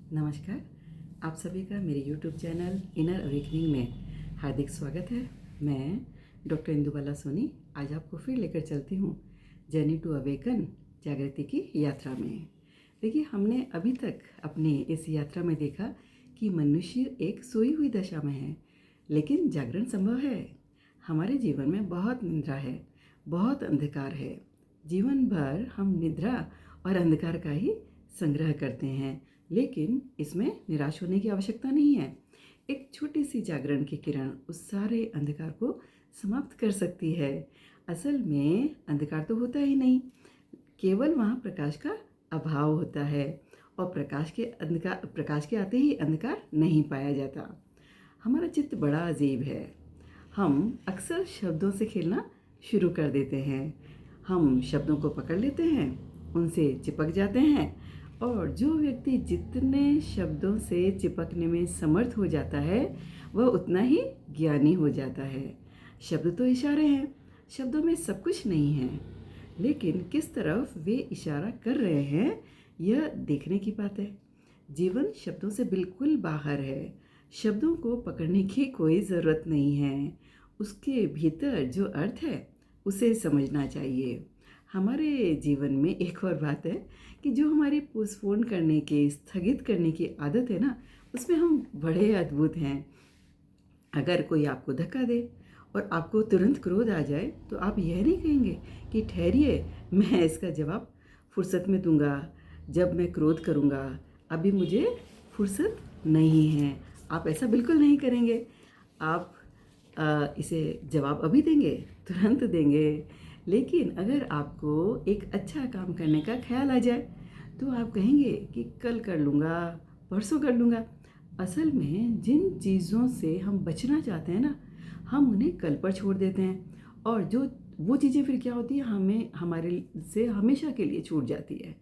नमस्कार। आप सभी का मेरे यूट्यूब चैनल इनर अवेकनिंग में हार्दिक स्वागत है। मैं डॉक्टर इंदुबाला सोनी आज आपको फिर लेकर चलती हूँ जर्नी टू अवेकन जागृति की यात्रा में। देखिए, हमने अभी तक अपनी इस यात्रा में देखा कि मनुष्य एक सोई हुई दशा में है, लेकिन जागरण संभव है। हमारे जीवन में बहुत निद्रा है, बहुत अंधकार है। जीवन भर हम निद्रा और अंधकार का ही संग्रह करते हैं, लेकिन इसमें निराश होने की आवश्यकता नहीं है। एक छोटी सी जागरण की किरण उस सारे अंधकार को समाप्त कर सकती है। असल में अंधकार तो होता ही नहीं, केवल वहाँ प्रकाश का अभाव होता है, और प्रकाश के आते ही अंधकार नहीं पाया जाता। हमारा चित्त बड़ा अजीब है। हम अक्सर शब्दों से खेलना शुरू कर देते हैं। हम शब्दों को पकड़ लेते हैं, उनसे चिपक जाते हैं, और जो व्यक्ति जितने शब्दों से चिपकने में समर्थ हो जाता है वह उतना ही ज्ञानी हो जाता है। शब्द तो इशारे हैं, शब्दों में सब कुछ नहीं है, लेकिन किस तरफ वे इशारा कर रहे हैं यह देखने की बात है। जीवन शब्दों से बिल्कुल बाहर है। शब्दों को पकड़ने की कोई ज़रूरत नहीं है, उसके भीतर जो अर्थ है उसे समझना चाहिए। हमारे जीवन में एक और बात है कि जो हमारी पोस्टपोन करने की, स्थगित करने की आदत है ना, उसमें हम बड़े अद्भुत हैं। अगर कोई आपको धक्का दे और आपको तुरंत क्रोध आ जाए तो आप यह नहीं कहेंगे कि ठहरिए, मैं इसका जवाब फुर्सत में दूंगा, जब मैं क्रोध करूंगा, अभी मुझे फुर्सत नहीं है। आप ऐसा बिल्कुल नहीं करेंगे। आप इसे जवाब अभी देंगे, तुरंत देंगे। लेकिन अगर आपको एक अच्छा काम करने का ख्याल आ जाए तो आप कहेंगे कि कल कर लूँगा, परसों कर लूँगा। असल में जिन चीज़ों से हम बचना चाहते हैं ना, हम उन्हें कल पर छोड़ देते हैं, और जो वो चीज़ें फिर क्या होती है, हमें हमारे से हमेशा के लिए छूट जाती है।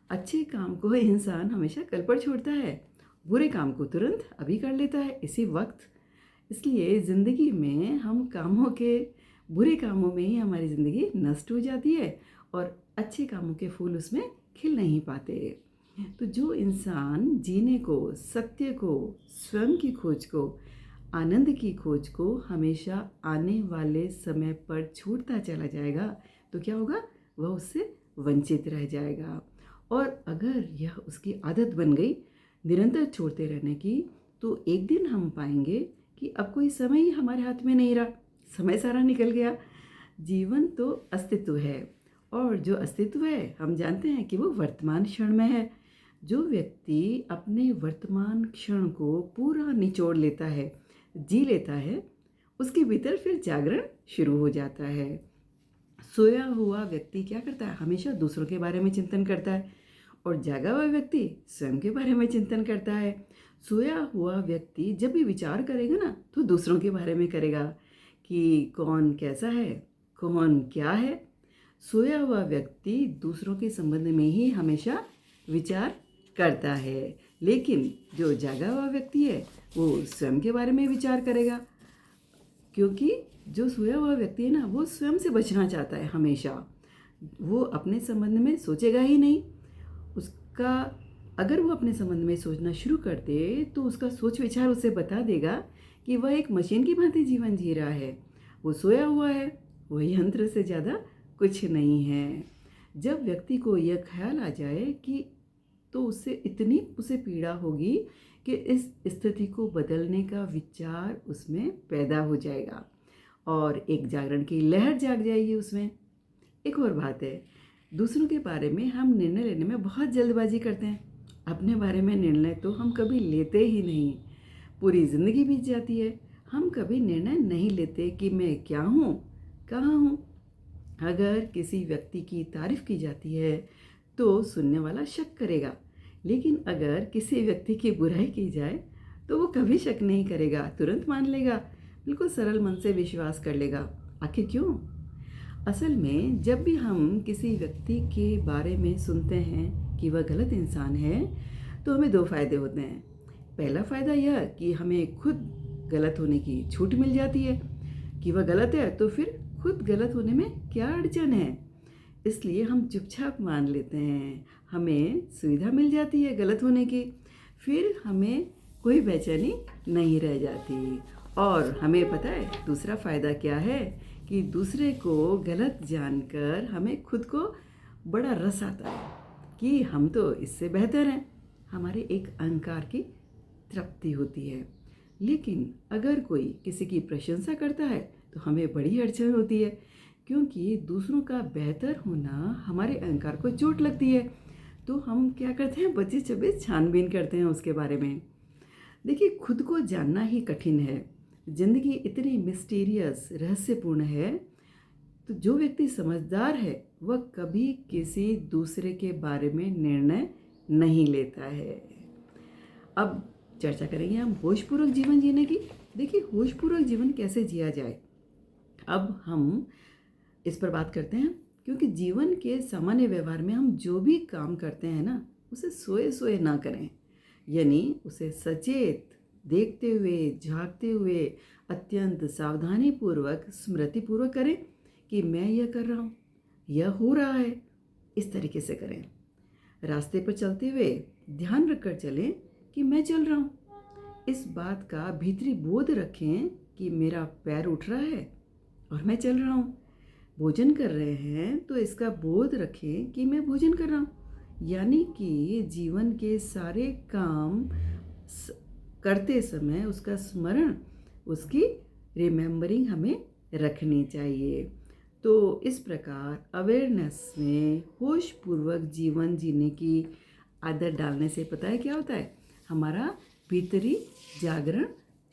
अच्छे काम को इंसान हमेशा कल पर छोड़ता है, बुरे काम को तुरंत अभी कर लेता है, इसी वक्त। इसलिए ज़िंदगी में हम बुरे कामों में ही हमारी ज़िंदगी नष्ट हो जाती है, और अच्छे कामों के फूल उसमें खिल नहीं पाते। तो जो इंसान जीने को, सत्य को, स्वयं की खोज को, आनंद की खोज को हमेशा आने वाले समय पर छोड़ता चला जाएगा तो क्या होगा, वह उससे वंचित रह जाएगा। और अगर यह उसकी आदत बन गई निरंतर छोड़ते रहने की, तो एक दिन हम पाएंगे कि अब कोई समय ही हमारे हाथ में नहीं रहा, समय सारा निकल गया। जीवन तो अस्तित्व है, और जो अस्तित्व है हम जानते हैं कि वो वर्तमान क्षण में है। जो व्यक्ति अपने वर्तमान क्षण को पूरा निचोड़ लेता है, जी लेता है, उसके भीतर फिर जागरण शुरू हो जाता है। सोया हुआ व्यक्ति क्या करता है, हमेशा दूसरों के बारे में चिंतन करता है, और जागा हुआ व्यक्ति स्वयं के बारे में चिंतन करता है। सोया हुआ व्यक्ति जब भी विचार करेगा ना, तो दूसरों के बारे में करेगा कि कौन कैसा है, कौन क्या है। सोया हुआ व्यक्ति दूसरों के संबंध में ही हमेशा विचार करता है, लेकिन जो जागा हुआ व्यक्ति है वो स्वयं के बारे में विचार करेगा, क्योंकि जो सोया हुआ व्यक्ति है ना, वो स्वयं से बचना चाहता है हमेशा। वो अपने संबंध में सोचेगा ही नहीं। उसका अगर वो अपने संबंध में सोचना शुरू कर दे तो उसका सोच विचार उसे बता देगा कि वह एक मशीन की भांति जीवन जी रहा है, वो सोया हुआ है, वह यंत्र से ज़्यादा कुछ नहीं है। जब व्यक्ति को यह ख्याल आ जाए कि, तो उसे पीड़ा होगी कि इस स्थिति को बदलने का विचार उसमें पैदा हो जाएगा, और एक जागरण की लहर जाग जाएगी उसमें। एक और बात है, दूसरों के बारे में हम निर्णय लेने में बहुत जल्दबाजी करते हैं। अपने बारे में निर्णय तो हम कभी लेते ही नहीं। पूरी ज़िंदगी बीत जाती है, हम कभी निर्णय नहीं लेते कि मैं क्या हूँ, कहाँ हूँ। अगर किसी व्यक्ति की तारीफ की जाती है तो सुनने वाला शक करेगा, लेकिन अगर किसी व्यक्ति की बुराई की जाए तो वो कभी शक नहीं करेगा, तुरंत मान लेगा, बिल्कुल सरल मन से विश्वास कर लेगा। आखिर क्यों? असल में जब भी हम किसी व्यक्ति के बारे में सुनते हैं कि वह गलत इंसान है, तो हमें दो फायदे होते हैं। पहला फ़ायदा यह कि हमें खुद गलत होने की छूट मिल जाती है कि वह गलत है, तो फिर खुद गलत होने में क्या अड़चन है, इसलिए हम चुपचाप मान लेते हैं, हमें सुविधा मिल जाती है गलत होने की। फिर हमें कोई बेचैनी नहीं रह जाती। और हमें पता है दूसरा फ़ायदा क्या है कि दूसरे को गलत जानकर हमें खुद को बड़ा रस आता है कि हम तो इससे बेहतर हैं। हमारे एक अहंकार की तृप्ति होती है। लेकिन अगर कोई किसी की प्रशंसा करता है तो हमें बड़ी अड़चन होती है, क्योंकि दूसरों का बेहतर होना हमारे अहंकार को चोट लगती है। तो हम क्या करते हैं, बचे चबे छानबीन करते हैं उसके बारे में। देखिए, खुद को जानना ही कठिन है। जिंदगी इतनी मिस्टीरियस, रहस्यपूर्ण है। तो जो व्यक्ति समझदार है वह कभी किसी दूसरे के बारे में निर्णय नहीं लेता है। अब चर्चा करेंगे हम होशपूर्वक जीवन जीने की। देखिए, होशपूर्वक जीवन कैसे जिया जाए, अब हम इस पर बात करते हैं। क्योंकि जीवन के सामान्य व्यवहार में हम जो भी काम करते हैं ना, उसे सोए सोए ना करें। यानी उसे सचेत, देखते हुए, झांकते हुए, अत्यंत सावधानीपूर्वक, स्मृतिपूर्वक करें कि मैं यह कर रहा हूँ, यह हो रहा है। इस तरीके से करें। रास्ते पर चलते हुए ध्यान रखकर चलें कि मैं चल रहा हूँ। इस बात का भीतरी बोध रखें कि मेरा पैर उठ रहा है और मैं चल रहा हूँ। भोजन कर रहे हैं तो इसका बोध रखें कि मैं भोजन कर रहा हूँ। यानी कि जीवन के सारे काम करते समय उसका स्मरण, उसकी रिमेम्बरिंग हमें रखनी चाहिए। तो इस प्रकार अवेयरनेस में होशपूर्वक जीवन जीने की आदत डालने से पता है क्या होता है, हमारा भीतरी जागरण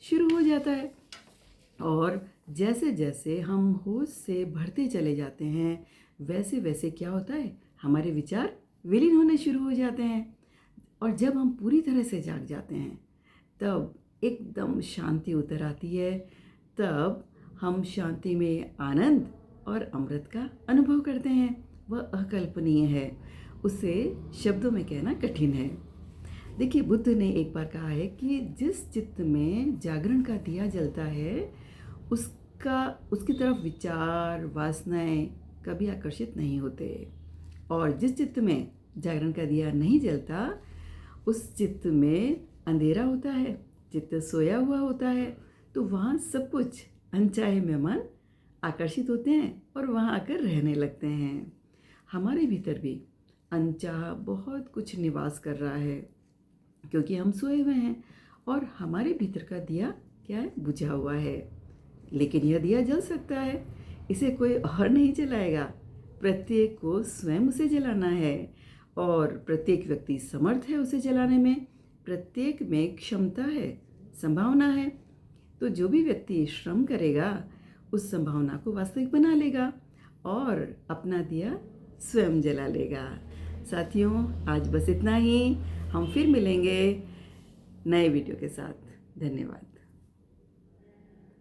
शुरू हो जाता है। और जैसे जैसे हम होश से बढ़ते चले जाते हैं, वैसे वैसे क्या होता है, हमारे विचार विलीन होने शुरू हो जाते हैं। और जब हम पूरी तरह से जाग जाते हैं तब एकदम शांति उतर आती है। तब हम शांति में आनंद और अमृत का अनुभव करते हैं। वह अकल्पनीय है, उसे शब्दों में कहना कठिन है। देखिए, बुद्ध ने एक बार कहा है कि जिस चित्त में जागरण का दिया जलता है उसकी तरफ विचार, वासनाएं कभी आकर्षित नहीं होते। और जिस चित्त में जागरण का दिया नहीं जलता उस चित्त में अंधेरा होता है, चित्त सोया हुआ होता है। तो वहाँ सब कुछ अनचाहे मेहमान आकर्षित होते हैं और वहाँ आकर रहने लगते हैं। हमारे भीतर भी अनचाहा बहुत कुछ निवास कर रहा है, क्योंकि हम सोए हुए हैं और हमारे भीतर का दिया क्या है, बुझा हुआ है। लेकिन यह दिया जल सकता है, इसे कोई और नहीं जलाएगा। प्रत्येक को स्वयं उसे जलाना है और प्रत्येक व्यक्ति समर्थ है उसे जलाने में। प्रत्येक में क्षमता है, संभावना है। तो जो भी व्यक्ति श्रम करेगा उस संभावना को वास्तविक बना लेगा और अपना दिया स्वयं जला लेगा। साथियों, आज बस इतना ही। हम फिर मिलेंगे नए वीडियो के साथ। धन्यवाद।